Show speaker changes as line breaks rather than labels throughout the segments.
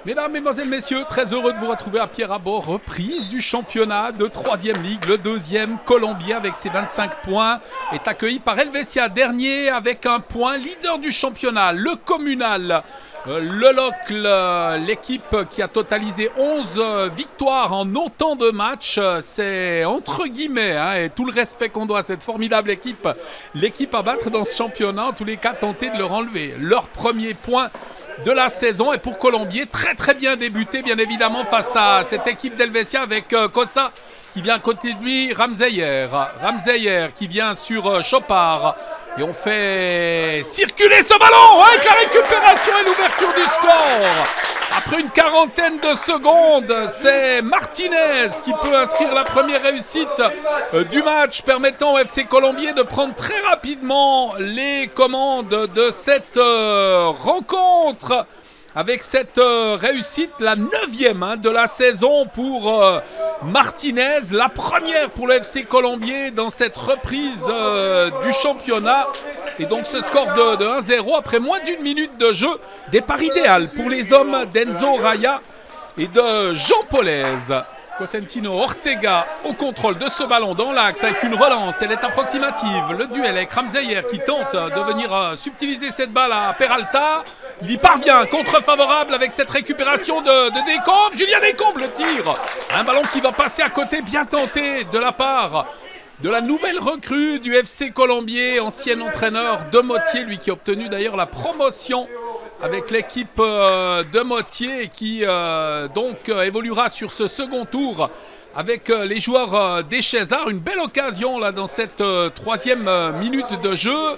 Mesdames, Mesdemoiselles, Messieurs, très heureux de vous retrouver à Pierre-Abord, reprise du championnat de 3e Ligue. Le deuxième, Colombier, avec ses 25 points, est accueilli par Helvetia, dernier avec un point. Leader du championnat, le Communal, le Locle, l'équipe qui a totalisé 11 victoires en autant de matchs. C'est entre guillemets, et tout le respect qu'on doit à cette formidable équipe, l'équipe à battre dans ce championnat, en tous les cas, tenter de leur enlever leur premier point de la saison. Et pour Colombier, très bien débuté, bien évidemment, face à cette équipe d'Helvetia avec Kossa qui vient à côté de lui, Ramseyer qui vient sur Chopard. Et on fait circuler ce ballon avec la récupération et l'ouverture du score. Après une quarantaine de secondes, c'est Martinez qui peut inscrire la première réussite du match, permettant au FC Colombier de prendre très rapidement les commandes de cette rencontre. Avec cette réussite, la 9e de la saison pour Martinez, la première pour le FC Colombier dans cette reprise du championnat. Et donc ce score de 1-0 après moins d'une minute de jeu, départ idéal pour les hommes d'Enzo Raya et de Jean Paulez. Cosentino Ortega au contrôle de ce ballon dans l'axe avec une relance, elle est approximative. Le duel avec Ramseyer qui tente de venir subtiliser cette balle à Peralta. Il y parvient, contre-favorable avec cette récupération de Descombes. Julien Descombes le tire. Un ballon qui va passer à côté, bien tenté de la part de la nouvelle recrue du FC Colombier, ancien entraîneur de Motier, lui qui a obtenu d'ailleurs la promotion avec l'équipe de Motier et qui donc évoluera sur ce second tour avec les joueurs des Césars. Une belle occasion là dans cette 3e minute de jeu.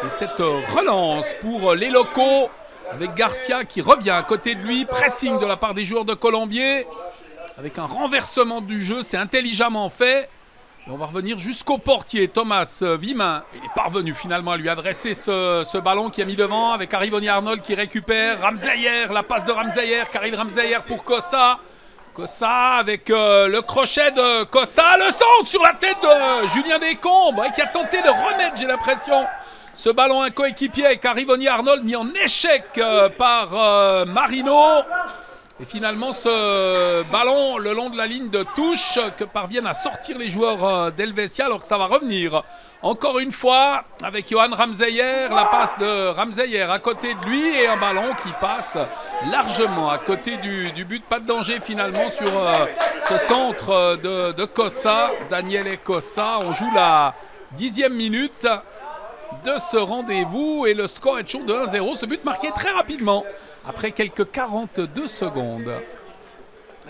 Et cette relance pour les locaux avec Garcia qui revient à côté de lui. Pressing de la part des joueurs de Colombier avec un renversement du jeu, c'est intelligemment fait. Et on va revenir jusqu'au portier, Thomas Vimin. Il est parvenu finalement à lui adresser ce ballon qui a mis devant avec Arrivoni Arnold qui récupère. Ramseyer, la passe de Ramseyer, Karim Ramseyer pour Kossa. Kossa avec le crochet de Kossa, le centre sur la tête de Julien Descombes qui a tenté de remettre, j'ai l'impression, ce ballon un coéquipier avec Arrivoni Arnold mis en échec par Marino. Et finalement, ce ballon le long de la ligne de touche que parviennent à sortir les joueurs d'Helvetia alors que ça va revenir. Encore une fois, avec Johan Ramseyer, la passe de Ramseyer à côté de lui et un ballon qui passe largement à côté du but. Pas de danger finalement sur ce centre de Kossa, Daniele Kossa. On joue la 10e minute de ce rendez-vous et le score est toujours de 1-0. Ce but marqué très rapidement après quelques 42 secondes.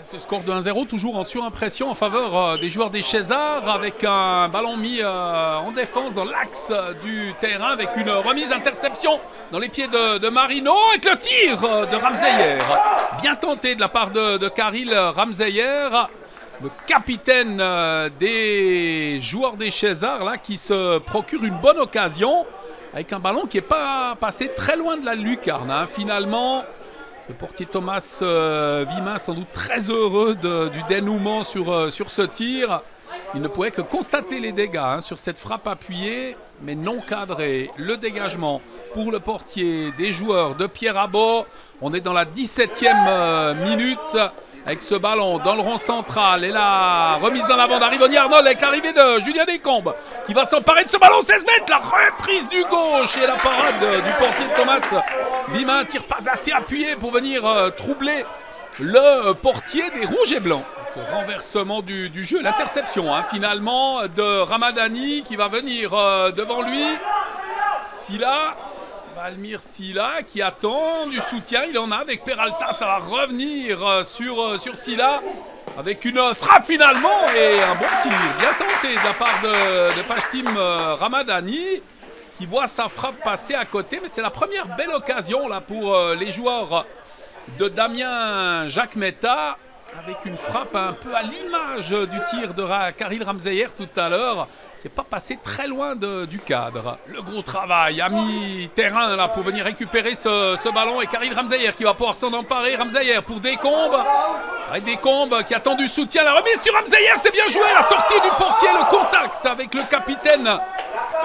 Ce score de 1-0 toujours en surimpression en faveur des joueurs des Césars avec un ballon mis en défense dans l'axe du terrain avec une remise interception dans les pieds de Marino avec le tir de Ramseyer. Bien tenté de la part de Karim Ramseyer, le capitaine des joueurs des Césars là, qui se procure une bonne occasion avec un ballon qui n'est pas passé très loin de la lucarne. Finalement, le portier Thomas Vimin, sans doute très heureux du dénouement sur ce tir. Il ne pouvait que constater les dégâts sur cette frappe appuyée, mais non cadrée. Le dégagement pour le portier des joueurs de Pierre-Abord. On est dans la 17e minute. Avec ce ballon dans le rond central et la remise en avant d'Arrivoni Arnold avec l'arrivée de Julien Descombes qui va s'emparer de ce ballon 16 mètres, la reprise du gauche et la parade du portier de Thomas Vimin, tire pas assez appuyé pour venir troubler le portier des Rouges et Blancs. Ce renversement du jeu, l'interception finalement de Ramadani qui va venir devant lui. Silla. Valmir Silla qui attend du soutien, il en a avec Peralta, ça va revenir sur Silla avec une frappe finalement et un bon tir, bien tenté de la part de Pachtim Ramadani qui voit sa frappe passer à côté, mais c'est la première belle occasion là pour les joueurs de Damien Jacques Metta avec une frappe un peu à l'image du tir de Karim Ramseyer tout à l'heure, qui n'est pas passé très loin du cadre. Le gros travail à mi-terrain là pour venir récupérer ce ballon et Karim Ramseyer qui va pouvoir s'en emparer. Ramseyer pour Descombes, avec Descombes qui attend du soutien. La remise sur Ramseyer, c'est bien joué, la sortie du portier, le contact avec le capitaine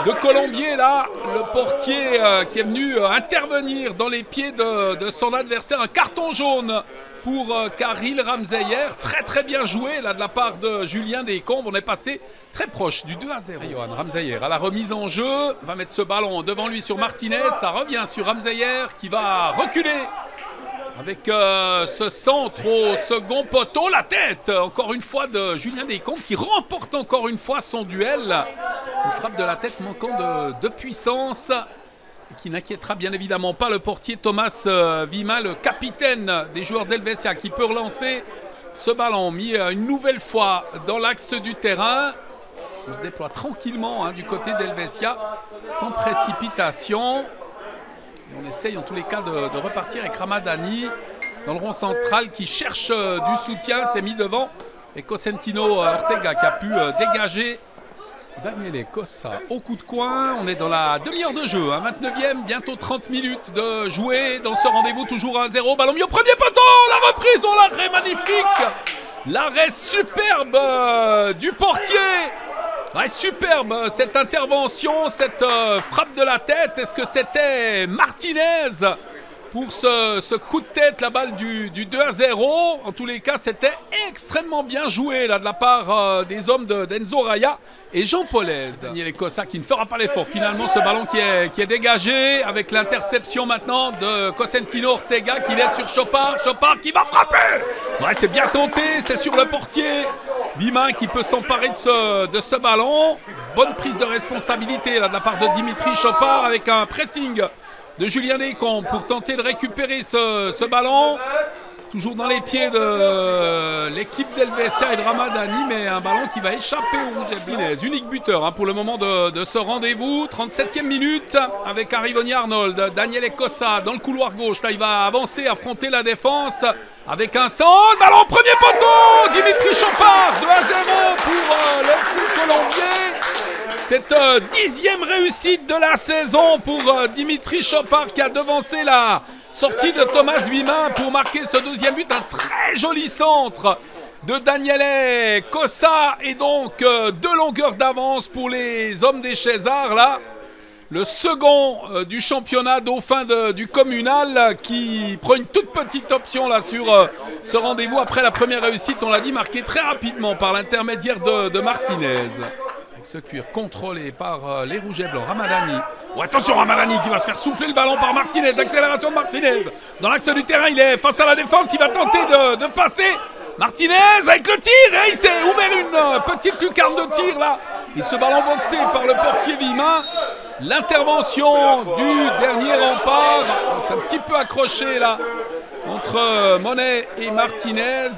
de Colombier là, le portier qui est venu intervenir dans les pieds de son adversaire. Un carton jaune pour Khalil Ramzeyer. Très très bien joué là de la part de Julien Descombes. On est passé très proche du 2-0. Johan Ramzeyer à la remise en jeu va mettre ce ballon devant lui sur Martinez. Ça revient sur Ramzeyer qui va reculer avec ce centre au second poteau. La tête encore une fois de Julien Descombes qui remporte encore une fois son duel. Une frappe de la tête manquant de puissance et qui n'inquiétera bien évidemment pas le portier Thomas Vima, le capitaine des joueurs d'Helvetia, qui peut relancer ce ballon mis une nouvelle fois dans l'axe du terrain. On se déploie tranquillement du côté d'Helvetia sans précipitation. Et on essaye en tous les cas de repartir avec Ramadani dans le rond central qui cherche du soutien, s'est mis devant. Et Cosentino Ortega qui a pu dégager Daniele Cossa au coup de coin. On est dans la demi-heure de jeu, 29e, bientôt 30 minutes de jouer dans ce rendez-vous, toujours 1-0. Ballon mis au premier poteau, la reprise, oh l'arrêt magnifique. L'arrêt superbe du portier. Ouais, superbe cette intervention, cette frappe de la tête. Est-ce que c'était Martinez pour ce coup de tête, la balle du 2-0? En tous les cas, c'était extrêmement bien joué là, de la part des hommes d'Enzo Raya et Jean Paulez. Daniele Cossa qui ne fera pas l'effort. Finalement, ce ballon qui est dégagé avec l'interception maintenant de Cosentino Ortega qui laisse sur Chopard. Chopard qui va frapper. Ouais, c'est bien tenté, c'est sur le portier. Vima qui peut s'emparer de ce ballon. Bonne prise de responsabilité là, de la part de Dimitri Chopard avec un pressing de Julien Descombes pour tenter de récupérer ce ballon. Toujours dans les pieds de l'équipe d'Helvetia et de Ramadani, mais un ballon qui va échapper au Rouge et Blanc. Unique buteur pour le moment de ce rendez-vous. 37e minute avec Arrivoni Arnold. Daniele Cossa dans le couloir gauche. Là, il va avancer, affronter la défense avec un centre. Ballon premier poteau. Dimitri Chopard, 2-0 pour l'FC Colombier. Cette 10e réussite de la saison pour Dimitri Chopard qui a devancé la sortie de Thomas Vima pour marquer ce deuxième but. Un très joli centre de Daniele Cossa et donc 2 longueurs d'avance pour les hommes des Césars. Là, le second du championnat dauphin du communal qui prend une toute petite option là sur ce rendez-vous après la première réussite, on l'a dit, marquée très rapidement par l'intermédiaire de Martinez. Ce cuir contrôlé par les rouges et blancs. Ramadani. Oh, attention, Ramadani qui va se faire souffler le ballon par Martinez. L'accélération de Martinez. Dans l'axe du terrain, il est face à la défense. Il va tenter de passer. Martinez avec le tir. Et il s'est ouvert une petite lucarne de tir là. Et ce ballon boxé par le portier Vima. L'intervention du dernier rempart. C'est un petit peu accroché là entre Monet et Martinez.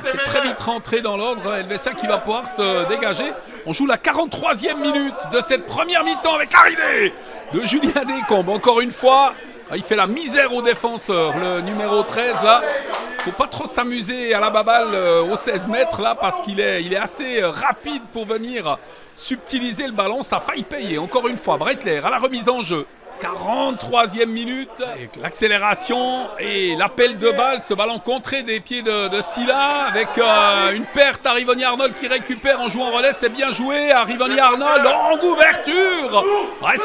C'est très vite rentré dans l'ordre. Helvetia qui va pouvoir se dégager. On joue la 43e minute de cette première mi-temps avec l'arrivée de Julien Descombes. Encore une fois, il fait la misère aux défenseurs. Le numéro 13 là. Faut pas trop s'amuser à la baballe aux 16 mètres là parce qu'il est assez rapide pour venir subtiliser le ballon. Ça a failli payer. Encore une fois, Breitler à la remise en jeu. 43e minute, avec l'accélération et l'appel de balle, ce ballon contré des pieds de Silla avec une perte. Arrivoni Arnold qui récupère en jouant en relais, c'est bien joué. Arrivoni Arnold, longue ouverture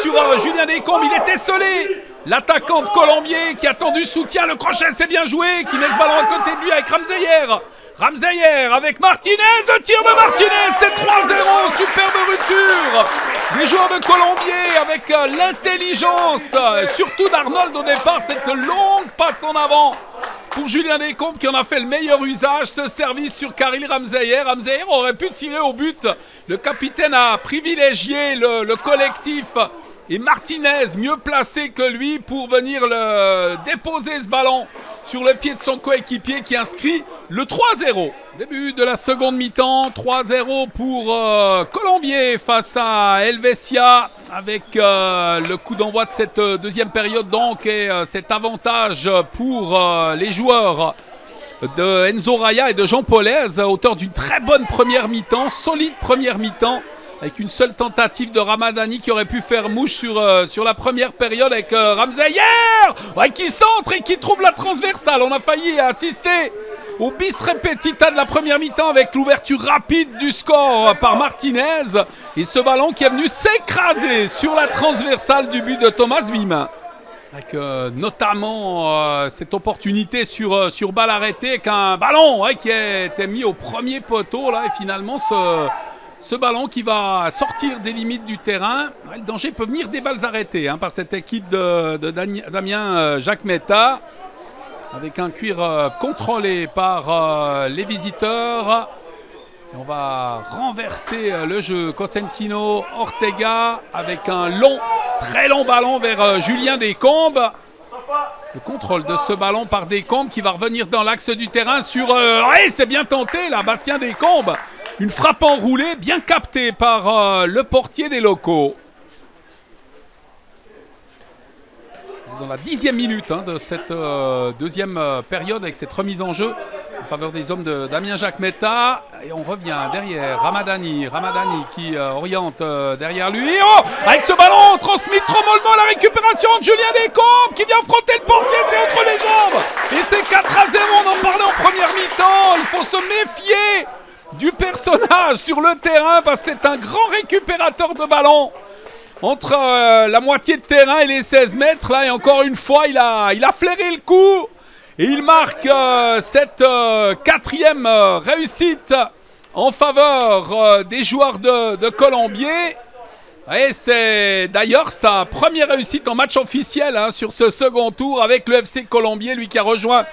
sur Julien Descombes, il était esselé. L'attaquant de Colombier qui a tendu soutien, le crochet c'est bien joué, qui met ce ballon à côté de lui avec Ramzeyer. Ramzeyer avec Martinez, le tir de Martinez, c'est 3-0, superbe rupture des joueurs de Colombier avec l'intelligence, surtout d'Arnold au départ, cette longue passe en avant pour Julien Descombes qui en a fait le meilleur usage, ce service sur Khalil Ramzeyer. Ramzeyer aurait pu tirer au but, le capitaine a privilégié le collectif et Martinez mieux placé que lui pour venir déposer ce ballon sur le pied de son coéquipier qui inscrit le 3-0. Début de la seconde mi-temps, 3-0 pour Colombier face à Helvetia avec le coup d'envoi de cette deuxième période donc et cet avantage pour les joueurs de Enzo Raya et de Jean Paulez, auteur d'une très bonne première mi-temps, solide première mi-temps avec une seule tentative de Ramadani qui aurait pu faire mouche sur la première période avec Ramzeyer qui centre et qui trouve la transversale. On a failli assister au bis repetita de la première mi-temps avec l'ouverture rapide du score par Martinez. Et ce ballon qui est venu s'écraser sur la transversale du but de Thomas Wim. Avec notamment cette opportunité sur balle arrêtée avec un ballon qui a été mis au premier poteau là, et finalement ce ballon qui va sortir des limites du terrain. Le danger peut venir des balles arrêtées par cette équipe de Damien Jacques Metta, avec un cuir contrôlé par les visiteurs. Et on va renverser le jeu. Cosentino Ortega avec un très long ballon vers Julien Descombes. Le contrôle de ce ballon par Descombes qui va revenir dans l'axe du terrain sur... c'est bien tenté là, Bastien Descombes. Une frappe enroulée bien captée par le portier des locaux. Dans la 10e minute de cette deuxième période avec cette remise en jeu en faveur des hommes de Damien Jacques Metta. Et on revient derrière Ramadani qui oriente derrière lui. Avec ce ballon transmis trop mollement, la récupération de Julien Descombes qui vient frotter le portier, c'est entre les jambes. Et c'est 4-0, on en parlait en première mi-temps. Il faut se méfier du personnage sur le terrain parce que c'est un grand récupérateur de ballon. Entre la moitié de terrain et les 16 mètres, là, et encore une fois, il a flairé le coup. Et il marque cette quatrième réussite en faveur des joueurs de Colombier. Et c'est d'ailleurs sa première réussite en match officiel sur ce second tour avec le FC Colombier, lui qui a rejoint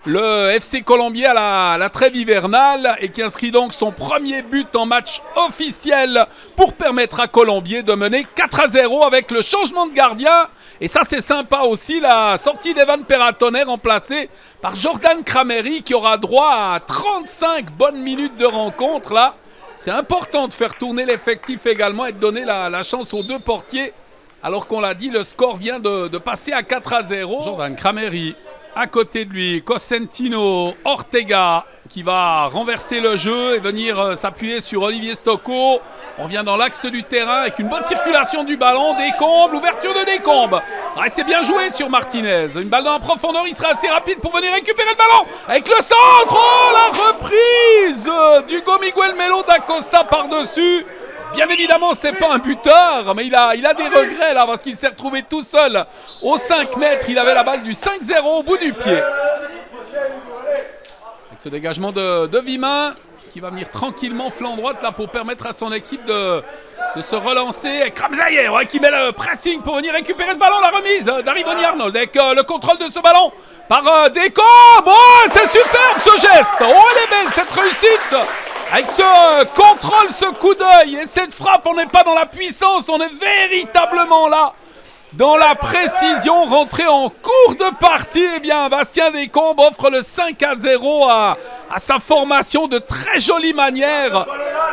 le FC Colombier à la trêve hivernale et qui inscrit donc son premier but en match officiel pour permettre à Colombier de mener 4-0 avec le changement de gardien. Et ça c'est sympa aussi, la sortie d'Evan Perratonnet remplacé par Jordan Crameri qui aura droit à 35 bonnes minutes de rencontre là. C'est important de faire tourner l'effectif également et de donner la chance aux deux portiers. Alors qu'on l'a dit, le score vient de passer à 4-0. Jordan Crameri. À côté de lui, Cosentino Ortega qui va renverser le jeu et venir s'appuyer sur Olivier Stocco. On revient dans l'axe du terrain avec une bonne circulation du ballon. Descombes, l'ouverture de Descombes. C'est bien joué sur Martinez. Une balle dans la profondeur, il sera assez rapide pour venir récupérer le ballon. Avec le centre, la reprise d'Hugo Miguel Melo d'Acosta par-dessus. Bien évidemment, c'est pas un buteur, mais il a des regrets là parce qu'il s'est retrouvé tout seul aux 5 mètres. Il avait la balle du 5-0 au bout du pied. Avec ce dégagement de Vimin qui va venir tranquillement flanc droite là pour permettre à son équipe de se relancer. Kramzaïer qui met le pressing pour venir récupérer ce ballon. La remise d'Arivoni Arnold avec le contrôle de ce ballon par Descombes. C'est superbe ce geste. Elle est belle cette réussite. Avec ce contrôle, ce coup d'œil et cette frappe, on n'est pas dans la puissance, on est véritablement là dans la précision, rentrée en cours de partie. Eh bien, Bastien Descombes offre le 5-0 à sa formation de très jolie manière.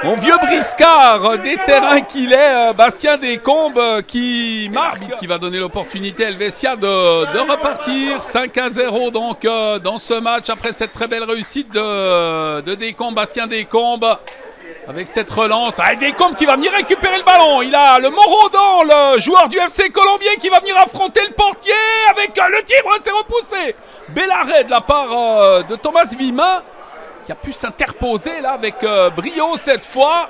Mon vieux briscard des terrains qu'il est, Bastien Descombes qui marque, qui va donner l'opportunité à Helvetia de repartir. 5-0 donc dans ce match après cette très belle réussite de Descombes, Bastien Descombes. Avec cette relance, Descombes qui va venir récupérer le ballon. Il a le Morodan, le joueur du FC Colombier qui va venir affronter le portier avec le tir, c'est repoussé. Bel arrêt de la part de Thomas Wim qui a pu s'interposer là avec brio cette fois.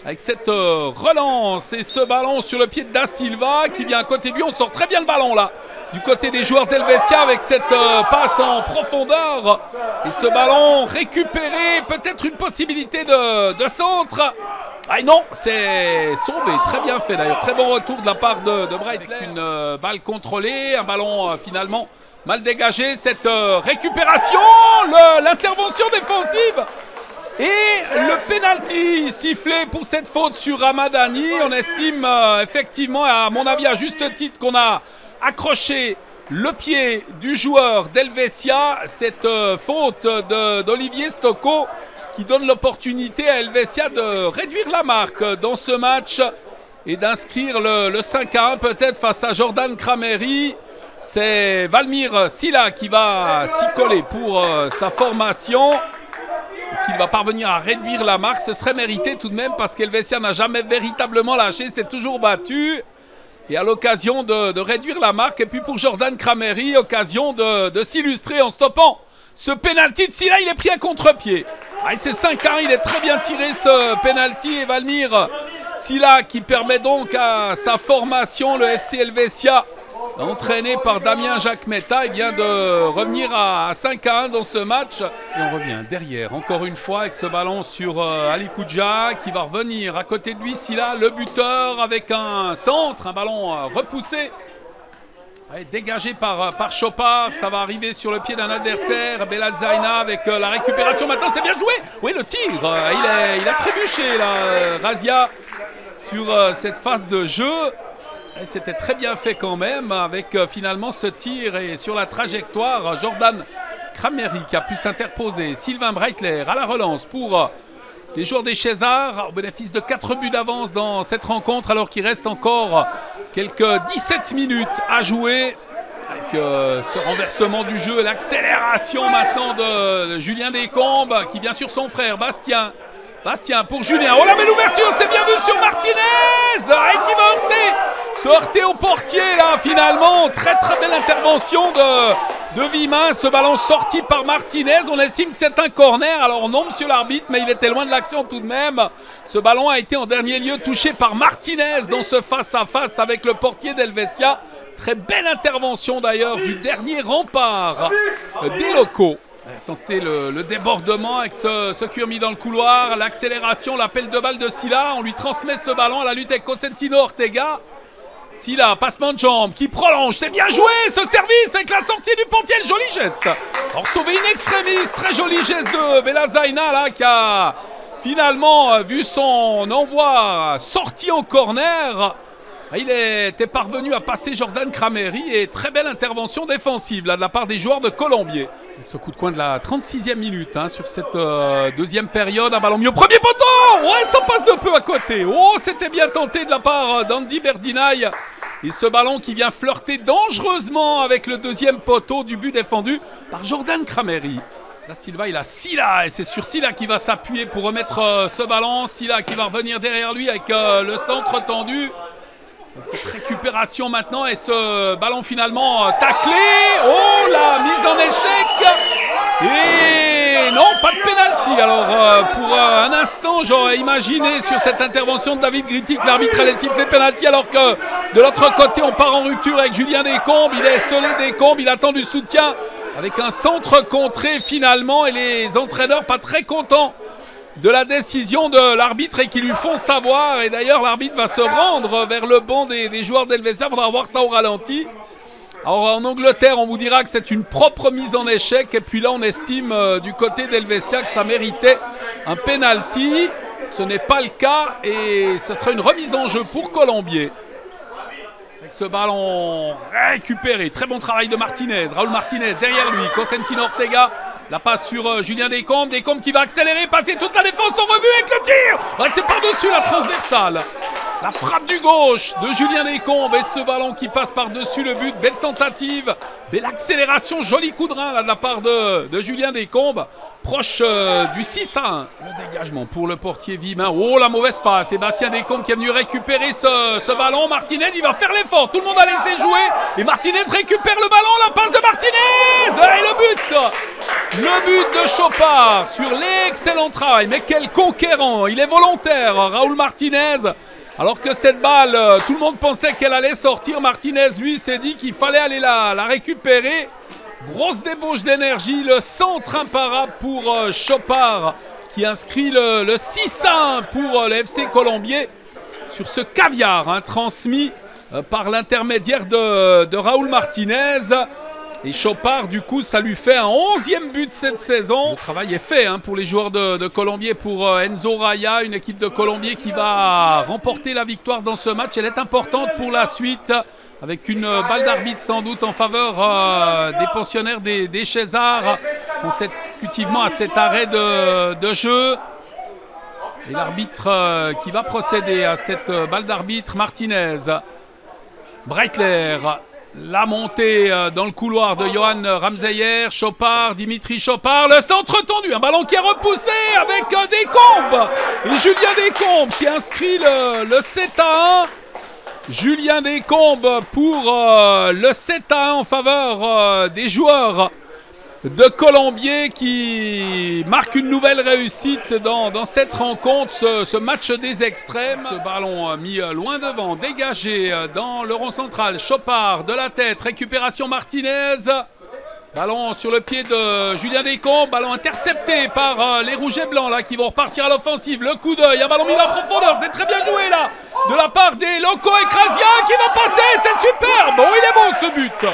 Avec cette relance et ce ballon sur le pied de Da Silva qui vient à côté de lui. On sort très bien le ballon là du côté des joueurs d'Helvetia avec cette passe en profondeur. Et ce ballon récupéré, peut-être une possibilité de centre. Non, c'est sauvé, très bien fait d'ailleurs. Très bon retour de la part de Breitler. Avec une balle contrôlée, un ballon finalement mal dégagé. Cette récupération, l'intervention défensive. Et le penalty sifflé pour cette faute sur Ramadani. On estime effectivement, à mon avis à juste titre, qu'on a accroché le pied du joueur d'Helvetia. Cette faute d'Olivier Stocco qui donne l'opportunité à Helvetia de réduire la marque dans ce match et d'inscrire le 5-1 peut-être face à Jordan Crameri. C'est Valmir Silla qui va s'y coller pour sa formation. Est-ce qu'il va parvenir à réduire la marque? Ce serait mérité tout de même parce qu'Helvetia n'a jamais véritablement lâché, c'est toujours battu. Et à l'occasion de réduire la marque, et puis pour Jordan Crameri, occasion de s'illustrer en stoppant Ce pénalty de Silla, il est pris à contre-pied. C'est 5-1, il est très bien tiré ce pénalty. Et Valmir Silla qui permet donc à sa formation, le FC Helvetia, entraîné par Damien Jacques Metta, de revenir à 5-1 dans ce match. Et on revient derrière, encore une fois, avec ce ballon sur Ali Kouja, qui va revenir à côté de lui. Silla, le buteur, avec un centre, un ballon repoussé. Dégagé par Chopard, ça va arriver sur le pied d'un adversaire. Belal Zaina avec la récupération. Maintenant, c'est bien joué. Oui, le tir, il a trébuché là, Razia, sur cette phase de jeu. Et c'était très bien fait quand même, avec finalement ce tir et sur la trajectoire, Jordan Krameri qui a pu s'interposer. Sylvain Breitler à la relance pour les joueurs des Césars, au bénéfice de 4 buts d'avance dans cette rencontre, alors qu'il reste encore quelques 17 minutes à jouer. Avec ce renversement du jeu, l'accélération maintenant de Julien Descombes, qui vient sur son frère Bastien. Bastien pour Julien. Oh la belle ouverture, c'est bien vu sur Martinez, et qui va se heurter au portier là finalement. Très très belle intervention de Vimin. Ce ballon sorti par Martinez. On estime que c'est un corner. Alors non monsieur l'arbitre, mais il était loin de l'action tout de même. Ce ballon a été en dernier lieu touché par Martinez dans ce face-à-face avec le portier d'Helvetia. Très belle intervention d'ailleurs du dernier rempart des locaux. Tenter le débordement avec ce cuir mis dans le couloir, l'accélération, l'appel de balle de Silla. On lui transmet ce ballon à la lutte avec Cosentino Ortega. Silla, passement de jambe qui prolonge, c'est bien joué ce service avec la sortie du portier, joli geste. Alors sauvé in extremis, très joli geste de Belal Zaina là, qui a finalement vu son envoi sorti en corner. Il était parvenu à passer Jordan Krameri et très belle intervention défensive là, de la part des joueurs de Colombier. Avec ce coup de coin de la 36e minute sur cette deuxième période, un ballon mis au premier poteau. Ouais, ça passe de peu à côté. Oh, c'était bien tenté de la part d'Andy Berdinaï. Et ce ballon qui vient flirter dangereusement avec le deuxième poteau du but défendu par Jordan Krameri. Là, Silva, il a Silla et c'est sur Silla qui va s'appuyer pour remettre ce ballon. Silla qui va revenir derrière lui avec le centre tendu. Donc cette récupération maintenant et ce ballon finalement taclé. Oh, la mise en échec. Et non, pas de pénalty. Alors pour un instant, j'aurais imaginé sur cette intervention de David Gritti que l'arbitre allait siffler pénalty, alors que de l'autre côté, on part en rupture avec Julien Descombes. Il est esselé Descombes, il attend du soutien avec un centre contré finalement, et les entraîneurs pas très contents de la décision de l'arbitre et qui lui font savoir. Et d'ailleurs l'arbitre va se rendre vers le banc des joueurs d'Helvetia. Il faudra voir ça au ralenti. Alors en Angleterre, on vous dira que c'est une propre mise en échec, et puis là on estime du côté d'Helvetia que ça méritait un penalty. Ce n'est pas le cas et ce sera une remise en jeu pour Colombier. Avec ce ballon récupéré, très bon travail de Martinez, Raúl Martinez derrière lui, Cosentino Ortega. La passe sur Julien Descombes, Descombes qui va accélérer, passer toute la défense en revue avec le tir. C'est par-dessus la transversale. La frappe du gauche de Julien Descombes et ce ballon qui passe par-dessus le but. Belle tentative, belle accélération, joli coup de rein là, de la part de Julien Descombes. Proche du 6-1. Le dégagement pour le portier Vimin. Oh, la mauvaise passe. Sébastien Descombes qui est venu récupérer ce ballon. Martinez, il va faire l'effort. Tout le monde a laissé jouer. Et Martinez récupère le ballon. La passe de Martinez. Et le but. Le but de Chopard sur l'excellent travail. Mais quel conquérant. Il est volontaire, Raúl Martinez. Alors que cette balle, tout le monde pensait qu'elle allait sortir. Martinez, lui, s'est dit qu'il fallait aller la récupérer. Grosse débauche d'énergie. Le centre imparable pour Chopard qui inscrit le 6-1 pour le FC Colombier sur ce caviar transmis par l'intermédiaire de Raúl Martinez. Et Chopard, du coup, ça lui fait un 11e but cette saison. Le travail est fait pour les joueurs de Colombier, pour Enzo Raya, une équipe de Colombier qui va remporter la victoire dans ce match. Elle est importante pour la suite, avec une balle d'arbitre sans doute en faveur des pensionnaires des Césars, consécutivement à cet arrêt de jeu. Et l'arbitre qui va procéder à cette balle d'arbitre, Martinez. Breitler. La montée dans le couloir de Johan Ramseyer, Chopard, Dimitri Chopard, le centre tendu, un ballon qui est repoussé avec Descombes et Julien Descombes qui inscrit le 7-1. Julien Descombes pour le 7-1 en faveur des joueurs de Colombier qui marque une nouvelle réussite dans cette rencontre, ce match des extrêmes. Ce ballon mis loin devant, dégagé dans le rond central. Chopard de la tête, récupération Martinez. Ballon sur le pied de Julien Descombes, ballon intercepté par les rouges et blancs là, qui vont repartir à l'offensive. Le coup d'œil, un ballon mis en profondeur, c'est très bien joué là, de la part des locaux. Écrasia qui va passer, c'est super. Bon, il est bon ce but.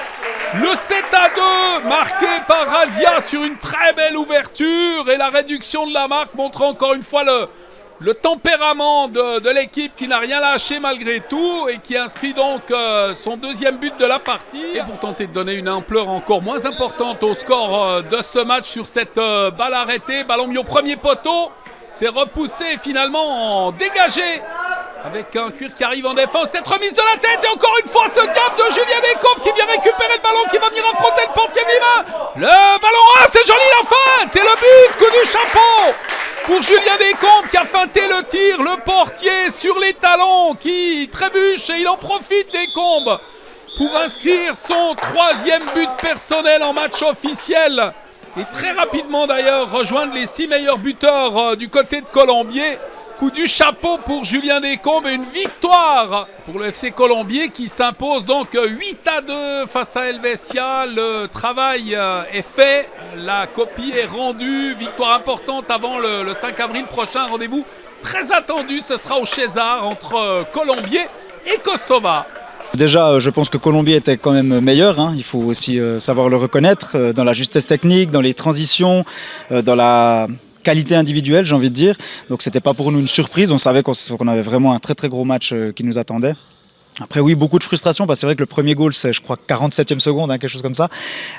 Le 7-2 marqué par Razia sur une très belle ouverture et la réduction de la marque montre encore une fois le tempérament de l'équipe qui n'a rien lâché malgré tout et qui inscrit donc son deuxième but de la partie. Et pour tenter de donner une ampleur encore moins importante au score de ce match sur cette balle arrêtée, ballon mis au premier poteau, c'est repoussé finalement dégagé avec un Cuir qui arrive en défense. Cette remise de la tête et encore une fois ce diable de Julien Descombes qui vient récupérer le ballon, qui va venir affronter le portier vivant. Le ballon, c'est joli la feinte et le but, coup du chapeau pour Julien Descombes qui a feinté le tir, le portier sur les talons qui trébuche et il en profite Descombes pour inscrire son troisième but personnel en match officiel et très rapidement d'ailleurs rejoindre les 6 meilleurs buteurs du côté de Colombier. Coup du chapeau pour Julien Descombes et une victoire pour le FC Colombier qui s'impose donc 8-2 face à Helvetia. Le travail est fait, la copie est rendue, victoire importante avant le 5 avril prochain. Rendez-vous très attendu, ce sera au César entre Colombier et Kosova.
Déjà, je pense que Colombier était quand même meilleur, hein. Il faut aussi savoir le reconnaître dans la justesse technique, dans les transitions, dans la qualité individuelle, j'ai envie de dire. Donc c'était pas pour nous une surprise, on savait qu'on avait vraiment un très très gros match qui nous attendait. Après oui, beaucoup de frustration, parce que c'est vrai que le premier goal c'est je crois 47e seconde, hein, quelque chose comme ça.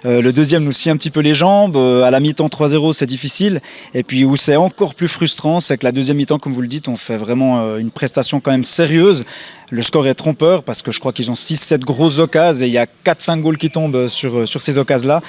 Le deuxième nous scie un petit peu les jambes, à la mi-temps 3-0 c'est difficile. Et puis où c'est encore plus frustrant, c'est que la deuxième mi-temps, comme vous le dites, on fait vraiment une prestation quand même sérieuse. Le score est trompeur parce que je crois qu'ils ont 6-7 grosses occasions et il y a 4-5 goals qui tombent sur ces occasions-là.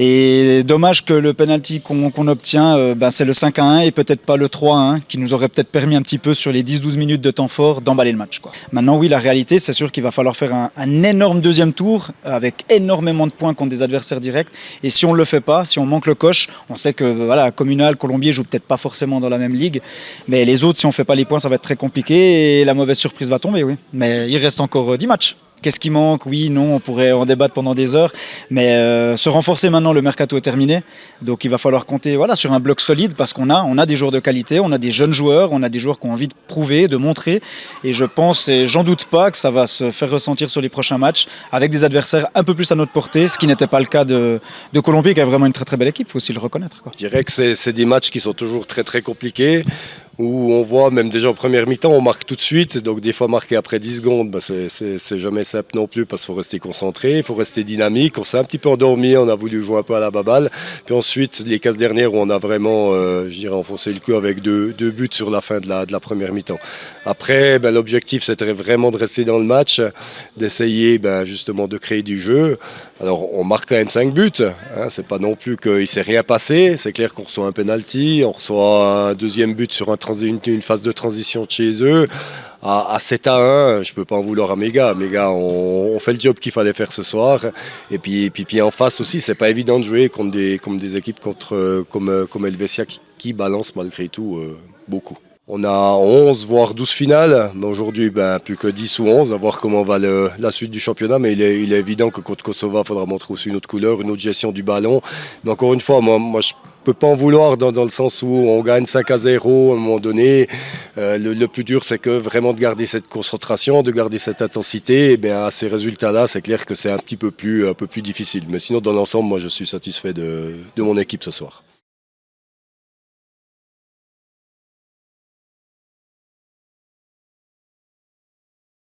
Et dommage que le penalty qu'on obtient, c'est le 5-1 et peut-être pas le 3-1 qui nous aurait peut-être permis un petit peu sur les 10-12 minutes de temps fort d'emballer le match, quoi. Maintenant oui, la réalité c'est sûr qu'il va falloir faire un énorme deuxième tour avec énormément de points contre des adversaires directs et si on ne le fait pas, si on manque le coche, on sait que voilà, Communal, Colombier joue peut-être pas forcément dans la même ligue, mais les autres si on ne fait pas les points ça va être très compliqué et la mauvaise surprise va tomber, oui. Mais il reste encore 10 matchs. Qu'est-ce qui manque? Oui, non, on pourrait en débattre pendant des heures, mais se renforcer maintenant, le mercato est terminé, donc il va falloir compter sur un bloc solide parce qu'on a des joueurs de qualité, on a des jeunes joueurs, on a des joueurs qui ont envie de prouver, de montrer, et je pense, et j'en doute pas, que ça va se faire ressentir sur les prochains matchs avec des adversaires un peu plus à notre portée, ce qui n'était pas le cas de Colombier, qui a vraiment une très très belle équipe, il faut aussi le reconnaître, quoi.
Je dirais que c'est des matchs qui sont toujours très très compliqués, où on voit même déjà en première mi-temps, on marque tout de suite, donc des fois marquer après 10 secondes, c'est jamais simple non plus parce qu'il faut rester concentré, il faut rester dynamique, on s'est un petit peu endormi, on a voulu jouer un peu à la baballe, puis ensuite les 15 dernières où on a vraiment enfoncé le cul avec deux buts sur la fin de la première mi-temps. Après, l'objectif c'était vraiment de rester dans le match, d'essayer justement de créer du jeu. Alors on marque quand même 5 buts, hein, c'est pas non plus qu'il ne s'est rien passé, c'est clair qu'on reçoit un penalty, on reçoit un deuxième but sur une phase de transition de chez eux. À 7-1, je ne peux pas en vouloir à mes gars. Mes gars, on fait le job qu'il fallait faire ce soir. Et puis en face aussi, c'est pas évident de jouer contre des équipes comme Helvetia qui balancent malgré tout beaucoup. On a 11 voire 12 finales, mais aujourd'hui plus que 10 ou 11, à voir comment va la suite du championnat, mais il est évident que contre Kosova, il faudra montrer aussi une autre couleur, une autre gestion du ballon. Mais encore une fois, moi je ne peux pas en vouloir dans le sens où on gagne 5-0 à un moment donné. Le plus dur, c'est que vraiment de garder cette concentration, de garder cette intensité. Et à ces résultats-là, c'est clair que c'est un peu plus difficile. Mais sinon, dans l'ensemble, moi je suis satisfait de mon équipe ce soir.